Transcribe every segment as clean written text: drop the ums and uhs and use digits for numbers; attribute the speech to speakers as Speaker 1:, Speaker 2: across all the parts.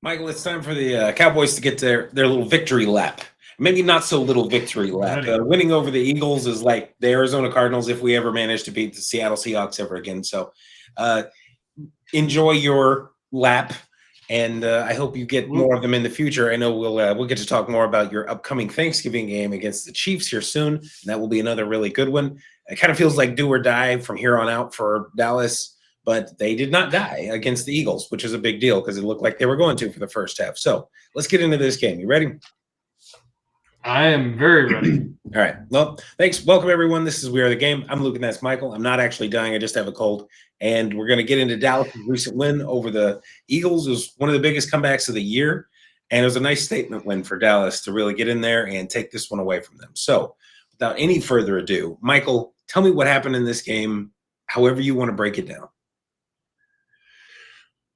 Speaker 1: Michael, it's time for the Cowboys to get their little victory lap. Maybe not so little victory lap. Winning over the Eagles is like the Arizona Cardinals if we ever manage to beat the Seattle Seahawks ever again. So enjoy your lap, and I hope you get more of them in the future. I know we'll get to talk more about your upcoming Thanksgiving game against the Chiefs here soon, and that will be another really good one. It kind of feels like do or die from here on out for Dallas. But they did not die against the Eagles, which is a big deal because it looked like they were going to for the first half. So let's get into this game. You ready?
Speaker 2: I am very ready.
Speaker 1: All right. Well, thanks. Welcome, everyone. This is We Are the Game. I'm Luke, and that's Michael. I'm not actually dying. I just have a cold. And we're going to get into Dallas' recent win over the Eagles. It was one of the biggest comebacks of the year. And it was a nice statement win for Dallas to really get in there and take this one away from them. So without any further ado, Michael, tell me what happened in this game, however you want to break it down.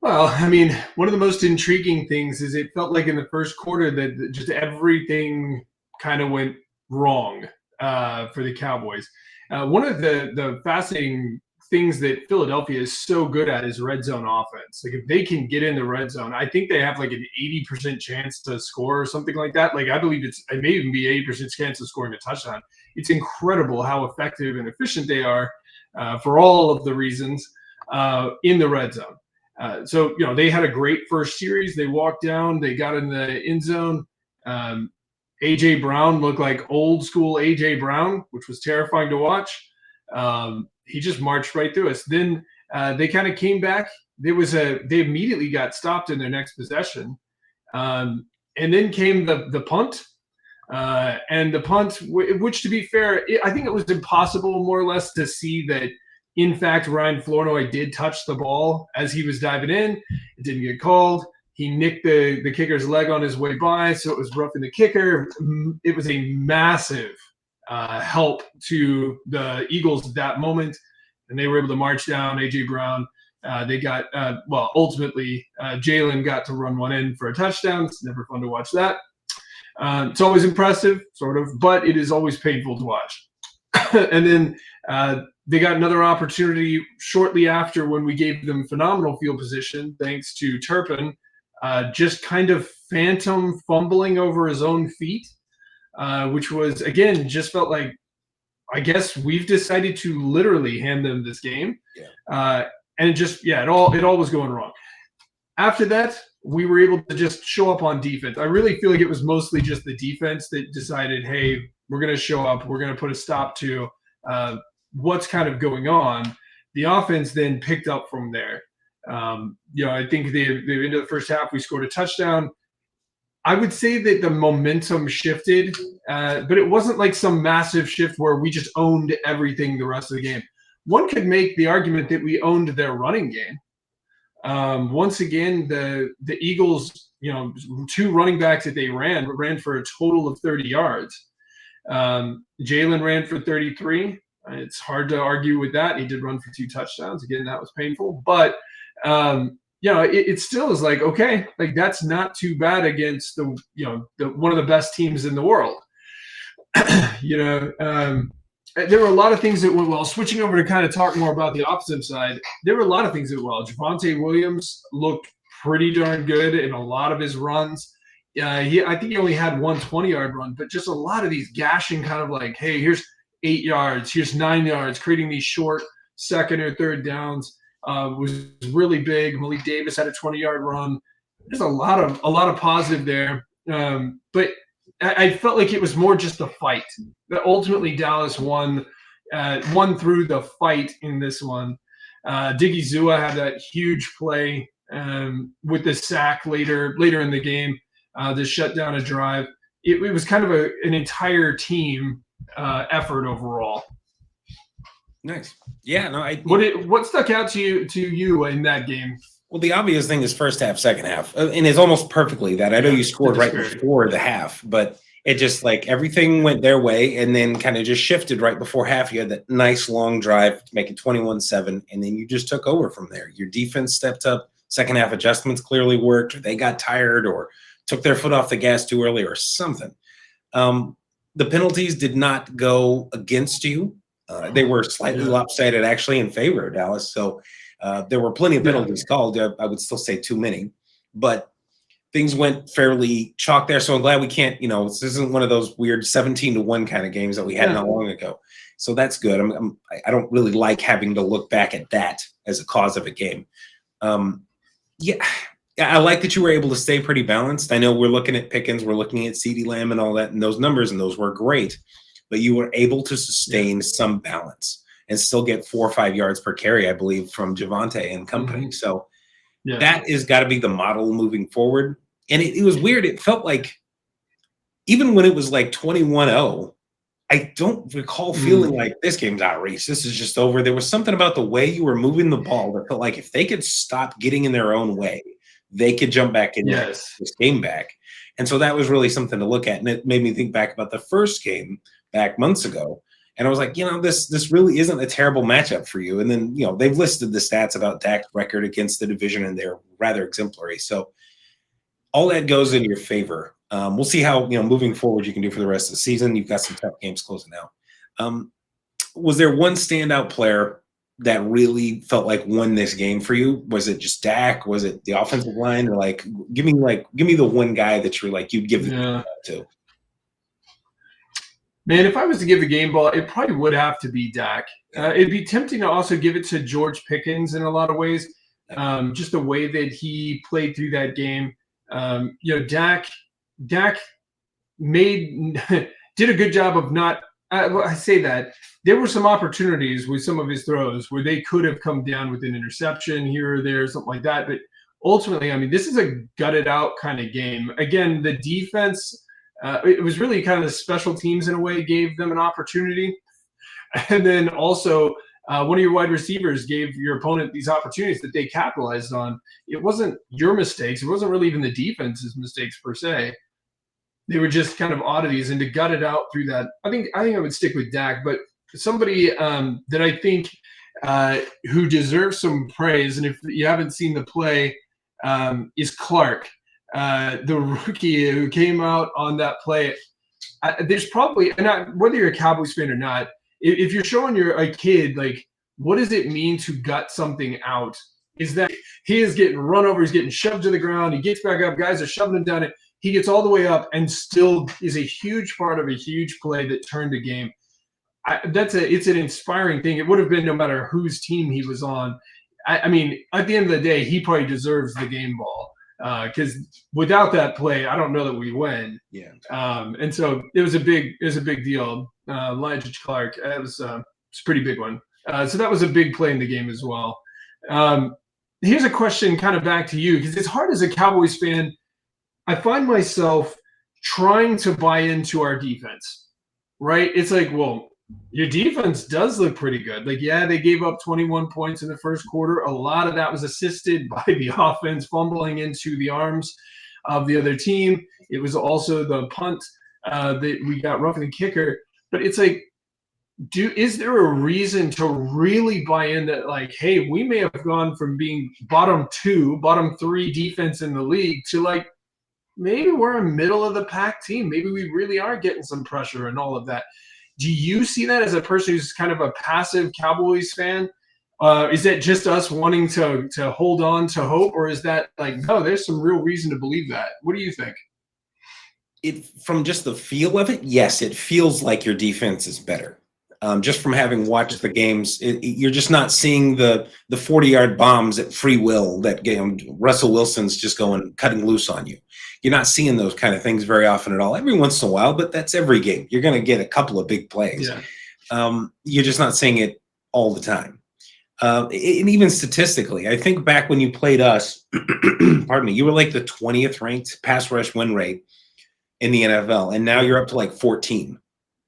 Speaker 2: Well, I mean, one of the most intriguing things is it felt like in the first quarter that just everything kind of went wrong for the Cowboys. One of the fascinating things that Philadelphia is so good at is red zone offense. Like if they can get in the red zone, I think they have like an 80% chance to score or something like that. Like I believe it may even be 80% chance of scoring a touchdown. It's incredible how effective and efficient they are for all of the reasons in the red zone. So, they had a great first series. They walked down. They got in the end zone. A.J. Brown looked like old school A.J. Brown, which was terrifying to watch. He just marched right through us. Then they kind of came back. They immediately got stopped in their next possession. And then came the punt. And the punt, which to be fair, I think it was impossible more or less to see that. In fact, Ryan Flournoy did touch the ball as he was diving in. It didn't get called. He nicked the kicker's leg on his way by, so it was roughing the kicker. It was a massive help to the Eagles at that moment, and they were able to march down A.J. Brown. They got, ultimately, Jalen got to run one in for a touchdown. It's never fun to watch that. It's always impressive, sort of, but it is always painful to watch. And then they got another opportunity shortly after when we gave them phenomenal field position, thanks to Turpin, just kind of phantom fumbling over his own feet, which was, again, just felt like, I guess we've decided to literally hand them this game. Yeah. And it all was going wrong. After that, we were able to just show up on defense. I really feel like it was mostly just the defense that decided, hey, we're going to show up. We're going to put a stop to what's kind of going on. The offense then picked up from there. I think they into the first half, we scored a touchdown. I would say that the momentum shifted, but it wasn't like some massive shift where we just owned everything the rest of the game. One could make the argument that we owned their running game. Once again, the Eagles, two running backs that they ran for a total of 30 yards. Jalen ran for 33. It's hard to argue with that. He did run for 2 touchdowns. Again, that was painful. But, it still is like, okay, like that's not too bad against the one of the best teams in the world. There were a lot of things that went well. Switching over to kind of talk more about the offensive side, there were a lot of things that went well. Javonte Williams looked pretty darn good in a lot of his runs. I think he only had one 20-yard run, but just a lot of these gashing kind of like, hey, here's 8 yards, here's 9 yards, creating these short second or third downs was really big. Malik Davis had a 20-yard run. There's a lot of positive there, but I felt like it was more just the fight. That ultimately Dallas won through the fight in this one. Diggy Zua had that huge play with the sack later in the game. To shut down a drive. It was kind of an entire team effort overall.
Speaker 1: Nice. Yeah. No.
Speaker 2: What stuck out to you in that game?
Speaker 1: Well, the obvious thing is first half, second half, and it's almost perfectly that. I know you scored right before the half, but it just like everything went their way, and then kind of just shifted right before half. You had that nice long drive to make it 21-7, and then you just took over from there. Your defense stepped up. Second half adjustments clearly worked. Or they got tired or took their foot off the gas too early or something. The penalties did not go against you. They were slightly lopsided actually in favor of Dallas. So there were plenty of penalties called. I would still say too many. But things went fairly chalk there. So I'm glad we can't, this isn't one of those weird 17-1 kind of games that we had not long ago. So that's good. I don't really like having to look back at that as a cause of a game. Yeah, I like that you were able to stay pretty balanced. I know we're looking at Pickens, we're looking at CeeDee Lamb and all that, and those numbers, and those were great. But you were able to sustain some balance and still get 4 or 5 yards per carry, I believe, from Javonte and company. So that is got to be the model moving forward. And it was weird. It felt like even when it was like 21-0, I don't recall feeling like this game's out of reach. This is just over. There was something about the way you were moving the ball that felt like if they could stop getting in their own way, they could jump back in this game back. And so that was really something to look at. And it made me think back about the first game back months ago. And I was like, this really isn't a terrible matchup for you. And then, they've listed the stats about Dak's record against the division, and they're rather exemplary. So all that goes in your favor. We'll see how, moving forward you can do for the rest of the season. You've got some tough games closing out. Was there one standout player that really felt like won this game for you? Was it just Dak? Was it the offensive line? Or give me the one guy that you're like, you'd give the game to?
Speaker 2: Man, if I was to give the game ball, it probably would have to be Dak. It'd be tempting to also give it to George Pickens in a lot of ways. Just the way that he played through that game. Dak did a good job of not. I say that there were some opportunities with some of his throws where they could have come down with an interception here or there, something like that. But ultimately, this is a gutted out kind of game. Again, the defense. It was really kind of the special teams in a way gave them an opportunity. And then also one of your wide receivers gave your opponent these opportunities that they capitalized on. It wasn't your mistakes. It wasn't really even the defense's mistakes per se. They were just kind of oddities, and to gut it out through that, I think I would stick with Dak. But somebody that I think who deserves some praise, and if you haven't seen the play, is Clark. The rookie who came out on that play. There's probably, and whether you're a Cowboys fan or not, if you're showing a kid, what does it mean to gut something out, is that he is getting run over, he's getting shoved to the ground, he gets back up, guys are shoving him down it, he gets all the way up and still is a huge part of a huge play that turned the game. It's an inspiring thing. It would have been no matter whose team he was on. At the end of the day, he probably deserves the game ball. Because without that play, I don't know that we win.
Speaker 1: Yeah.
Speaker 2: And so it was a big deal. Elijah Clark, it's a pretty big one. So that was a big play in the game as well. Here's a question kind of back to you, because it's hard as a Cowboys fan. I find myself trying to buy into our defense, right? It's like, well, your defense does look pretty good. They gave up 21 points in the first quarter. A lot of that was assisted by the offense fumbling into the arms of the other team. It was also the punt that we got roughing the kicker. But it's like, is there a reason to really buy in that, hey, we may have gone from being bottom 3 defense in the league to maybe we're a middle of the pack team. Maybe we really are getting some pressure and all of that. Do you see that as a person who's kind of a passive Cowboys fan? Is that just us wanting to hold on to hope, or is that no, there's some real reason to believe that? What do you think?
Speaker 1: From just the feel of it, yes, it feels like your defense is better. Just from having watched the games, you're just not seeing the 40-yard bombs at free will that Russell Wilson's just cutting loose on you. You're not seeing those kind of things very often at all. Every once in a while, but that's every game. You're going to get a couple of big plays. Yeah. You're just not seeing it all the time. And even statistically, I think back when you played us, pardon me, you were the 20th ranked pass rush win rate in the NFL, and now you're up to 14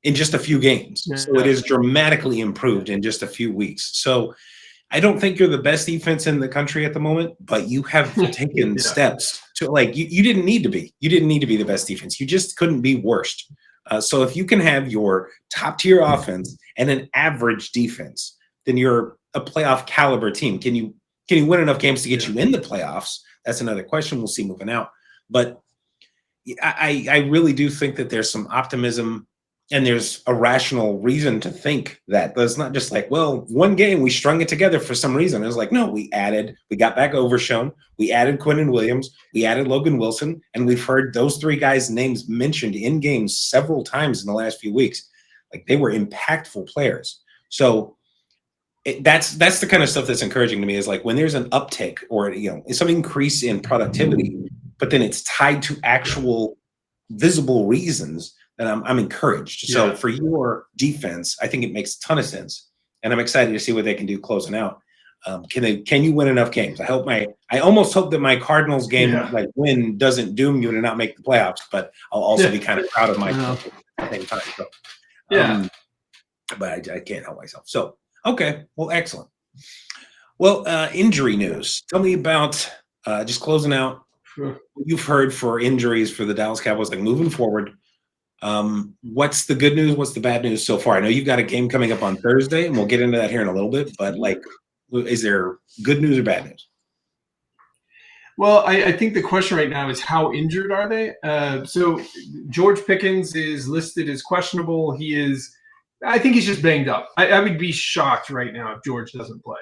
Speaker 1: in just a few games. Yeah. So it is dramatically improved in just a few weeks. So I don't think you're the best defense in the country at the moment, but you have taken steps to you didn't need to be. You didn't need to be the best defense. You just couldn't be worst. So if you can have your top tier offense and an average defense, then you're a playoff caliber team. Can you win enough games to get you in the playoffs? That's another question. We'll see moving out. But I really do think that there's some optimism And there's a rational reason to think that. But it's not just like, well, one game we strung it together for some reason. It was like, no, we got back Overshown, we added Quinnen Williams, we added Logan Wilson, and we've heard those three guys' names mentioned in games several times in the last few weeks. Like, they were impactful players. So that's the kind of stuff that's encouraging to me, is like when there's an uptick or some increase in productivity, but then it's tied to actual visible reasons, then I'm encouraged. So for your defense, I think it makes a ton of sense, and I'm excited to see what they can do closing out. Can you win enough games? I almost hope that my Cardinals game win doesn't doom you to not make the playoffs, but I'll also be kind of proud of myself at the same time. So, but I can't help myself. So okay, well, excellent. Well, injury news. Tell me about just closing out. What you've heard for injuries for the Dallas Cowboys, like moving forward. What's the good news? What's the bad news so far? I know you've got a game coming up on Thursday, and we'll get into that here in a little bit. But like, is there good news or bad news?
Speaker 2: Well, I think the question right now is how injured are they? So George Pickens is listed as questionable. I think he's just banged up. I would be shocked right now if George doesn't play.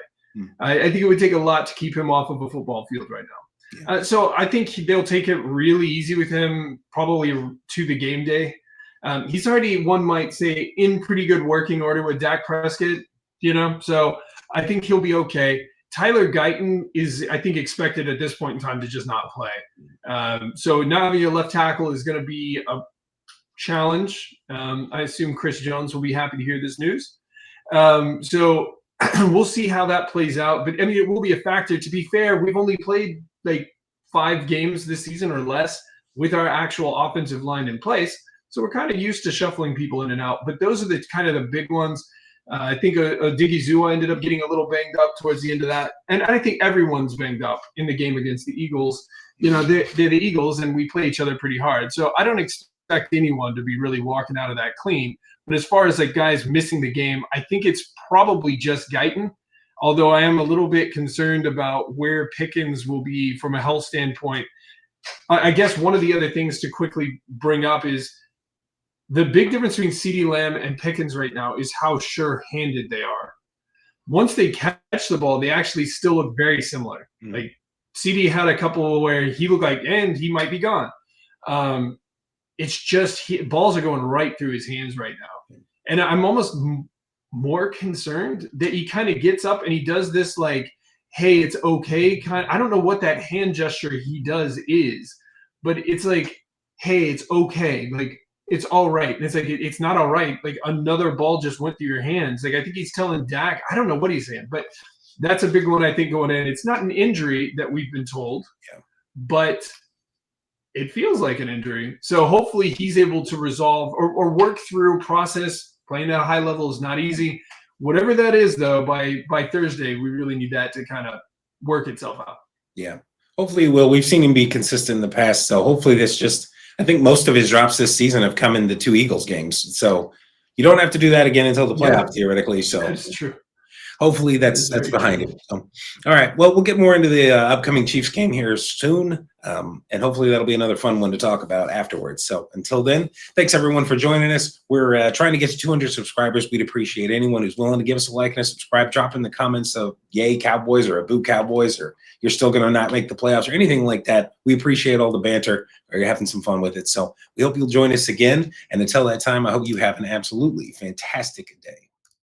Speaker 2: I think it would take a lot to keep him off of a football field right now. So I think they'll take it really easy with him, probably to the game day. He's already, one might say, in pretty good working order with Dak Prescott, so I think he'll be okay. Tyler Guyton is, I think, expected at this point in time to just not play. So not having a left tackle is going to be a challenge. I assume Chris Jones will be happy to hear this news. So we'll see how that plays out. But, I mean, it will be a factor. To be fair, we've only played like 5 games this season or less with our actual offensive line in place. So we're kind of used to shuffling people in and out. But those are the kind of the big ones. I think Diggy Zua ended up getting a little banged up towards the end of that. And I think everyone's banged up in the game against the Eagles. They're the Eagles, and we play each other pretty hard. So I don't expect anyone to be really walking out of that clean. But as far as like guys missing the game, I think it's probably just Guyton. Although I am a little bit concerned about where Pickens will be from a health standpoint. I guess one of the other things to quickly bring up is the big difference between CeeDee Lamb and Pickens right now is how sure-handed they are. Once they catch the ball, they actually still look very similar. Like CeeDee had a couple where he looked like, and he might be gone. It's just balls are going right through his hands right now. And I'm almost more concerned that he kind of gets up and he does this like, hey, it's okay. I don't know what that hand gesture he does is, but it's like, hey, it's okay. Like, it's all right. And it's like, it's not all right. Like, another ball just went through your hands. Like, I think he's telling Dak, I don't know what he's saying, but that's a big one, I think, going in. It's not an injury that we've been told, but it feels like an injury. So hopefully he's able to resolve or work through process. Playing at a high level is not easy. Whatever that is, though, by Thursday, we really need that to kind of work itself out.
Speaker 1: Yeah. Hopefully he will. We've seen him be consistent in the past. So hopefully this just – I think most of his drops this season have come in the 2 Eagles games. So you don't have to do that again until the playoffs, theoretically. So
Speaker 2: that's true.
Speaker 1: Hopefully that's behind it. So, all right. Well, we'll get more into the upcoming Chiefs game here soon. And hopefully that'll be another fun one to talk about afterwards. So until then, thanks everyone for joining us. We're trying to get to 200 subscribers. We'd appreciate anyone who's willing to give us a like and a subscribe. Drop in the comments of yay Cowboys or a boo Cowboys, or you're still going to not make the playoffs or anything like that. We appreciate all the banter, or you're having some fun with it. So we hope you'll join us again. And until that time, I hope you have an absolutely fantastic day.